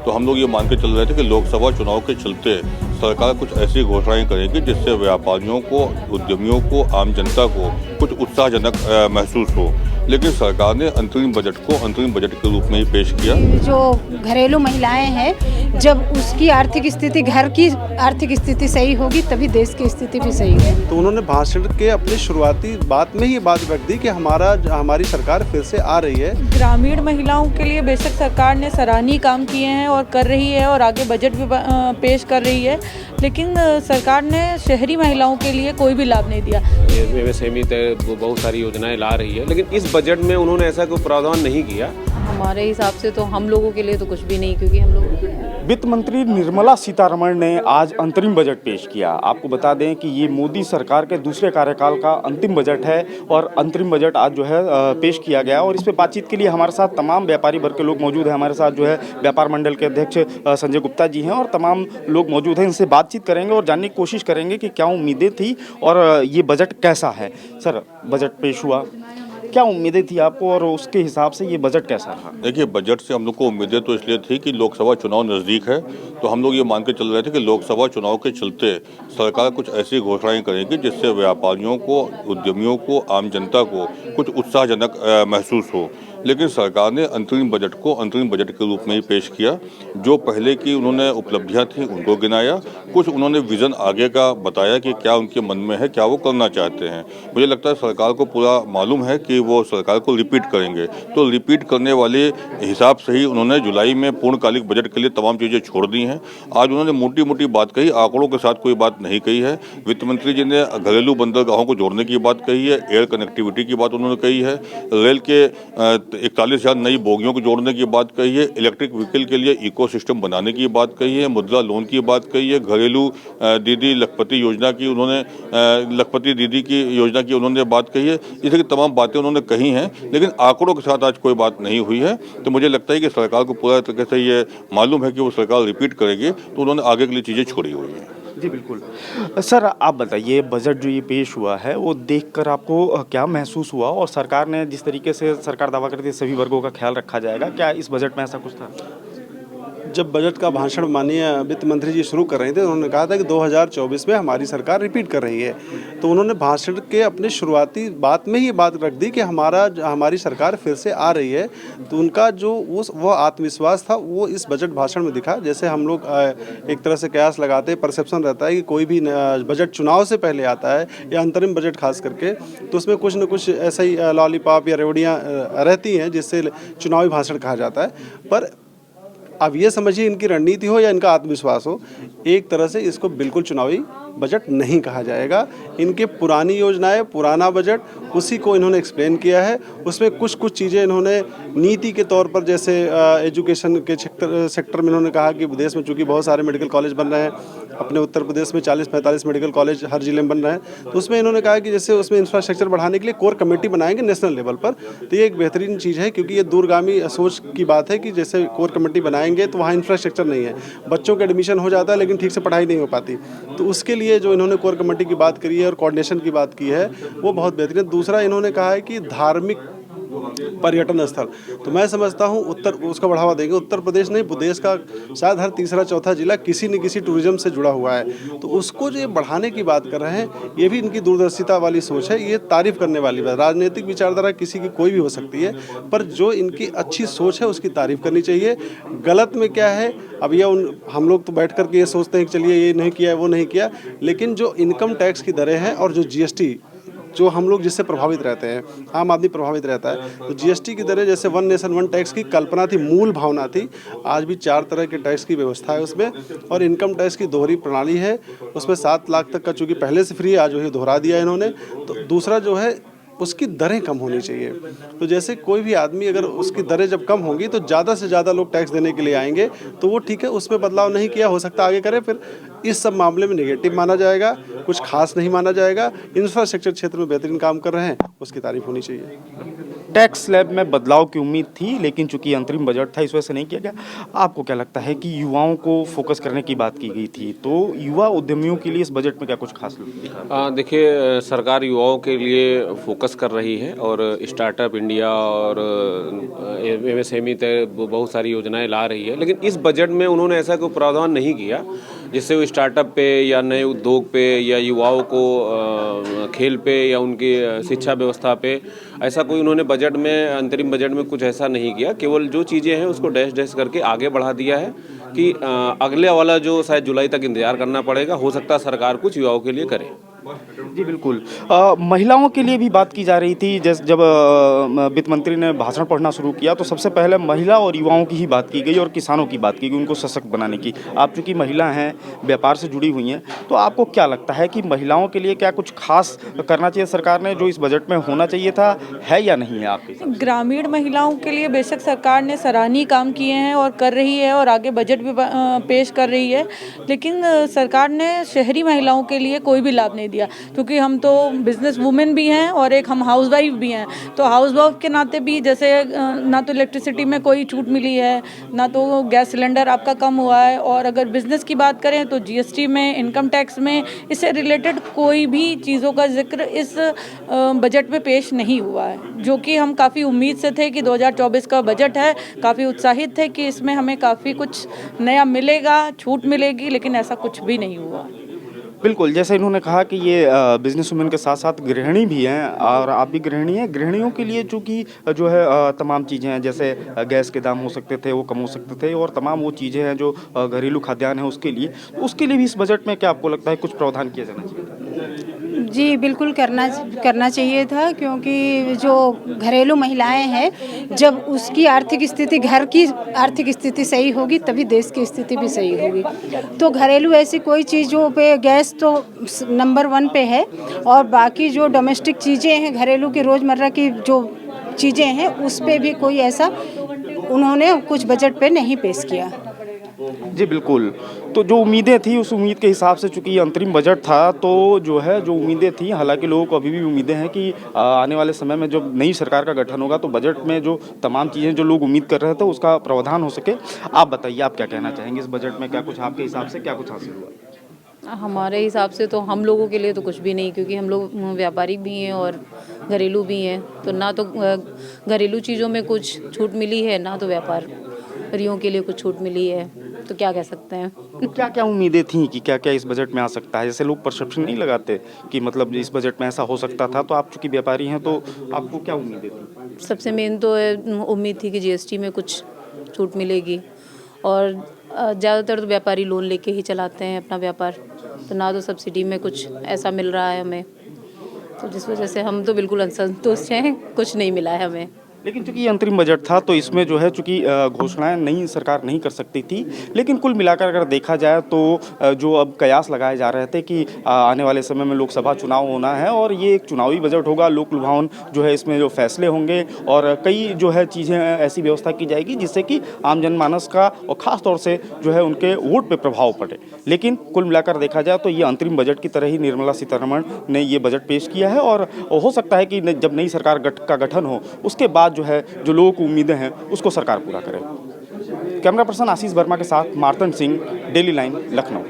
तो हम लोग ये मान के चल रहे थे कि लोकसभा चुनाव के चलते सरकार कुछ ऐसी घोषणाएं करेगी जिससे व्यापारियों को, उद्यमियों को, आम जनता को कुछ उत्साहजनक महसूस हो। लेकिन सरकार ने अंतरिम बजट को अंतरिम बजट के रूप में ही पेश किया। जो घरेलू महिलाएं हैं, जब उसकी आर्थिक स्थिति, घर की आर्थिक स्थिति सही होगी तभी देश की स्थिति भी सही होगी। तो उन्होंने भाषण के अपनी शुरुआती बात में ही ये बात रख दी कि हमारी सरकार फिर से आ रही है। ग्रामीण महिलाओं के लिए बेशक सरकार ने सराहनीय काम किए हैं और कर रही है और आगे बजट भी पेश कर रही है, लेकिन सरकार ने शहरी महिलाओं के लिए कोई भी लाभ नहीं दिया। एमएसएमई बहुत सारी योजनाएं ला रही है, लेकिन इस बजट में उन्होंने ऐसा कोई प्रावधान नहीं किया। हमारे हिसाब से तो हम लोगों के लिए तो कुछ भी नहीं, क्योंकि हम लोग वित्त मंत्री निर्मला सीतारमण ने आज अंतरिम बजट पेश किया। आपको बता दें कि ये मोदी सरकार के दूसरे कार्यकाल का अंतिम बजट है और अंतरिम बजट आज जो है पेश किया गया। और इस पे बातचीत के लिए हमारे साथ तमाम व्यापारी वर्ग के लोग मौजूद हैं। हमारे साथ जो है व्यापार मंडल के अध्यक्ष संजय गुप्ता जी हैं और तमाम लोग मौजूद हैं। इनसे बातचीत करेंगे और जानने की कोशिश करेंगे कि क्या उम्मीदें थी और ये बजट कैसा है। सर, बजट पेश हुआ, क्या उम्मीदें थी आपको और उसके हिसाब से ये बजट कैसा रहा? देखिए, बजट से हम लोग को उम्मीदें तो इसलिए थी कि लोकसभा चुनाव नज़दीक है, तो हम लोग ये मान के चल रहे थे कि लोकसभा चुनाव के चलते सरकार कुछ ऐसी घोषणाएं करेगी जिससे व्यापारियों को, उद्यमियों को, आम जनता को कुछ उत्साहजनक महसूस हो। लेकिन सरकार ने अंतरिम बजट को अंतरिम बजट के रूप में ही पेश किया। जो पहले की उन्होंने उपलब्धियां थी उनको गिनाया, कुछ उन्होंने विज़न आगे का बताया कि क्या उनके मन में है, क्या वो करना चाहते हैं। मुझे लगता है सरकार को पूरा मालूम है कि वो सरकार को रिपीट करेंगे, तो रिपीट करने वाले हिसाब से ही उन्होंने जुलाई में पूर्णकालिक बजट के लिए तमाम चीज़ें छोड़ दी हैं। आज उन्होंने मोटी मोटी बात कही, आंकड़ों के साथ कोई बात नहीं कही है। वित्त मंत्री जी ने घरेलू बंदरगाहों को जोड़ने की बात कही है, एयर कनेक्टिविटी की बात उन्होंने कही है, रेल के 41,000 नई बोगियों को जोड़ने की बात कही है, इलेक्ट्रिक व्हीकल के लिए इकोसिस्टम बनाने की बात कही है, मुद्रा लोन की बात कही है, घरेलू दीदी लखपति योजना की उन्होंने लखपति दीदी की योजना की उन्होंने बात कही है। इस तरह की तमाम बातें उन्होंने कही हैं, लेकिन आंकड़ों के साथ आज कोई बात नहीं हुई है। तो मुझे लगता है कि सरकार को पूरा तरीके से ये मालूम है कि वो सरकार रिपीट करेगी, तो उन्होंने आगे के लिए चीज़ें छोड़ी हुई हैं। जी बिल्कुल। सर, आप बताइए, बजट जो ये पेश हुआ है वो देखकर आपको क्या महसूस हुआ और सरकार ने जिस तरीके से सरकार दावा करती है सभी वर्गों का ख्याल रखा जाएगा, क्या इस बजट में ऐसा कुछ था? जब बजट का भाषण माननीय वित्त मंत्री जी शुरू कर रहे थे, उन्होंने कहा था कि 2024 में हमारी सरकार रिपीट कर रही है। तो उन्होंने भाषण के अपने शुरुआती बात में ही ये बात रख दी कि हमारी सरकार फिर से आ रही है। तो उनका जो वो आत्मविश्वास था वो इस बजट भाषण में दिखा। जैसे हम लोग एक तरह से कयास लगाते हैं, परसेप्शन रहता है कि कोई भी बजट चुनाव से पहले आता है या अंतरिम बजट खास करके, तो उसमें कुछ न कुछ ऐसा ही लॉलीपॉप या रेवड़ियाँ रहती हैं जिससे चुनावी भाषण कहा जाता है। पर अब ये समझिए इनकी रणनीति हो या इनका आत्मविश्वास हो, एक तरह से इसको बिल्कुल चुनावी बजट नहीं कहा जाएगा। इनके पुरानी योजनाएं, पुराना बजट, उसी को इन्होंने एक्सप्लेन किया है। उसमें कुछ चीज़ें इन्होंने नीति के तौर पर, जैसे एजुकेशन के सेक्टर में इन्होंने कहा कि देश में चूँकि बहुत सारे मेडिकल कॉलेज बन रहे हैं, अपने उत्तर प्रदेश में 40-45 मेडिकल कॉलेज हर जिले में बन रहे हैं, तो उसमें इन्होंने कहा कि जैसे उसमें इंफ्रास्ट्रक्चर बढ़ाने के लिए कोर कमेटी बनाएंगे नेशनल लेवल पर। तो ये एक बेहतरीन चीज़ है, क्योंकि ये दूरगामी सोच की बात है कि जैसे कोर कमेटी बनाएंगे तो वहाँ इंफ्रास्ट्रक्चर नहीं है, बच्चों का एडमिशन हो जाता है लेकिन ठीक से पढ़ाई नहीं हो पाती। तो उसके लिए जो इन्होंने कोर कमेटी की बात करी है और कोऑर्डिनेशन की बात की है वो बहुत बेहतरीन। दूसरा इन्होंने कहा है कि धार्मिक पर्यटन स्थल, तो मैं समझता हूँ उसका बढ़ावा देंगे। उत्तर प्रदेश नहीं, प्रदेश का शायद हर तीसरा चौथा जिला किसी न किसी टूरिज्म से जुड़ा हुआ है, तो उसको जो ये बढ़ाने की बात कर रहे हैं, ये भी इनकी दूरदर्शिता वाली सोच है। ये तारीफ करने वाली बात, राजनीतिक विचारधारा किसी की कोई भी हो सकती है, पर जो इनकी अच्छी सोच है उसकी तारीफ करनी चाहिए। गलत में क्या है, अब ये हम लोग तो बैठ कर के ये सोचते हैं कि चलिए ये नहीं किया वो नहीं किया, लेकिन जो इनकम टैक्स की दरें हैं और जो जीएसटी, जो हम लोग जिससे प्रभावित रहते हैं, आम आदमी प्रभावित रहता है, तो जीएसटी की दरें, जैसे वन नेशन वन टैक्स की कल्पना थी, मूल भावना थी, आज भी 4 तरह के टैक्स की व्यवस्था है उसमें। और इनकम टैक्स की दोहरी प्रणाली है, उसमें 7 लाख तक का चूँकि पहले से फ्री है, आज वही दोहरा दिया इन्होंने। तो दूसरा जो है उसकी दरें कम होनी चाहिए। तो जैसे कोई भी आदमी, अगर उसकी दरें जब कम होंगी तो ज़्यादा से ज़्यादा लोग टैक्स देने के लिए आएंगे, तो वो ठीक है, उसमें बदलाव नहीं किया, हो सकता आगे करे, फिर इस सब मामले में नेगेटिव माना जाएगा, कुछ खास नहीं माना जाएगा। इंफ्रास्ट्रक्चर क्षेत्र में बेहतरीन काम कर रहे हैं, उसकी तारीफ होनी चाहिए। टैक्स स्लैब में बदलाव की उम्मीद थी, लेकिन चूंकि अंतरिम बजट था इस वजह से नहीं किया गया। आपको क्या लगता है कि युवाओं को फोकस करने की बात की गई थी, तो युवा उद्यमियों के लिए इस बजट में क्या कुछ खास दिखा? देखिए, सरकार युवाओं के लिए फोकस कर रही है और स्टार्टअप इंडिया और MSME तक बहुत सारी योजनाएं ला रही है, लेकिन इस बजट में उन्होंने ऐसा कोई प्रावधान नहीं किया जिससे वो स्टार्टअप पे या नए उद्योग पे या युवाओं को खेल पे या उनकी शिक्षा व्यवस्था पे ऐसा कोई उन्होंने बजट में, अंतरिम बजट में कुछ ऐसा नहीं किया। केवल जो चीज़ें हैं उसको डैश डैश करके आगे बढ़ा दिया है कि अगले वाला जो शायद जुलाई तक इंतजार करना पड़ेगा, हो सकता है सरकार कुछ युवाओं के लिए करे। जी बिल्कुल। महिलाओं के लिए भी बात की जा रही थी। जब वित्त मंत्री ने भाषण पढ़ना शुरू किया तो सबसे पहले महिला और युवाओं की ही बात की गई और किसानों की बात की गई, उनको सशक्त बनाने की। आप चूँकि महिला हैं, व्यापार से जुड़ी हुई हैं, तो आपको क्या लगता है कि महिलाओं के लिए क्या कुछ खास करना चाहिए सरकार ने, जो इस बजट में होना चाहिए था, है या नहीं है आपके हिसाब से? ग्रामीण महिलाओं के लिए बेशक सरकार ने सराहनीय काम किए हैं और कर रही है और आगे बजट भी पेश कर रही है, लेकिन सरकार ने शहरी महिलाओं के लिए कोई भी लाभ नहीं दिया, क्योंकि हम तो बिजनेस वुमेन भी हैं और एक हम हाउसवाइफ भी हैं। तो हाउसवाइफ के नाते भी जैसे ना तो इलेक्ट्रिसिटी में कोई छूट मिली है, ना तो गैस सिलेंडर आपका कम हुआ है, और अगर बिजनेस की बात करें तो GST में, इनकम टैक्स में, इससे रिलेटेड कोई भी चीज़ों का जिक्र इस बजट में पेश नहीं हुआ है, जो कि हम काफ़ी उम्मीद से थे कि 2024 का बजट है, काफ़ी उत्साहित थे कि इसमें हमें काफ़ी कुछ नया मिलेगा, छूट मिलेगी, लेकिन ऐसा कुछ भी नहीं हुआ। बिल्कुल, जैसे इन्होंने कहा कि ये बिजनेस वुमेन के साथ साथ गृहिणी भी हैं और आप भी गृहिणी हैं। गृहिणियों के लिए चूँकि जो है तमाम चीज़ें हैं, जैसे गैस के दाम हो सकते थे, वो कम हो सकते थे, और तमाम वो चीज़ें हैं जो घरेलू खाद्यान्न है उसके लिए भी इस बजट में क्या आपको लगता है कुछ प्रावधान किया जाना चाहिए? जी बिल्कुल करना चाहिए था, क्योंकि जो घरेलू महिलाएं हैं, जब उसकी आर्थिक स्थिति, घर की आर्थिक स्थिति सही होगी तभी देश की स्थिति भी सही होगी। तो घरेलू ऐसी कोई चीज़ों पे गैस तो नंबर 1 पे है, और बाकी जो डोमेस्टिक चीज़ें हैं, घरेलू की रोज़मर्रा की जो चीज़ें हैं, उस पे भी कोई ऐसा उन्होंने कुछ बजट पे नहीं पेश किया। जी बिल्कुल। तो जो उम्मीदें थी उस उम्मीद के हिसाब से, चूँकि अंतरिम बजट था, तो जो उम्मीदें थी, हालांकि लोगों को अभी भी उम्मीदें हैं कि आने वाले समय में जब नई सरकार का गठन होगा तो बजट में जो तमाम चीज़ें जो लोग उम्मीद कर रहे थे उसका प्रावधान हो सके। आप बताइए, आप क्या कहना चाहेंगे इस बजट में, क्या कुछ आपके हिसाब से क्या कुछ हासिल हुआ? हमारे हिसाब से तो हम लोगों के लिए तो कुछ भी नहीं, क्योंकि हम लोग व्यापारी भी हैं और घरेलू भी हैं, तो ना तो घरेलू चीज़ों में कुछ छूट मिली है, ना तो व्यापारियों के लिए कुछ छूट मिली है, तो क्या कह सकते हैं। क्या क्या उम्मीदें थी कि क्या क्या इस बजट में आ सकता है? जैसे लोग परसेप्शन नहीं लगाते कि मतलब इस बजट में ऐसा हो सकता था, तो आप चूँकि व्यापारी हैं तो आपको क्या उम्मीदें थी? सबसे मेन तो उम्मीद थी कि GST में कुछ छूट मिलेगी, और ज़्यादातर तो व्यापारी लोन लेके ही चलाते हैं अपना व्यापार, तो ना तो सब्सिडी में कुछ ऐसा मिल रहा है हमें, तो जिस वजह से हम तो बिल्कुल असंतुष्ट हैं, कुछ नहीं मिला है हमें। लेकिन चूंकि ये अंतरिम बजट था तो इसमें चूंकि घोषणाएं नई सरकार नहीं कर सकती थी, लेकिन कुल मिलाकर अगर देखा जाए तो जो अब कयास लगाए जा रहे थे कि आने वाले समय में लोकसभा चुनाव होना है और ये एक चुनावी बजट होगा, लोक लुभावन इसमें जो फैसले होंगे और कई चीज़ें ऐसी व्यवस्था की जाएगी जिससे कि आम जनमानस का और ख़ास तौर से उनके वोट पे प्रभाव पड़े। लेकिन कुल मिलाकर देखा जाए तो ये अंतरिम बजट की तरह ही निर्मला सीतारमण ने ये बजट पेश किया है, और हो सकता है कि जब नई सरकार का गठन हो उसके बाद जो लोगों को उम्मीदें हैं उसको सरकार पूरा करे। कैमरा पर्सन आशीष वर्मा के साथ मार्तन सिंह, डेली लाइन, लखनऊ।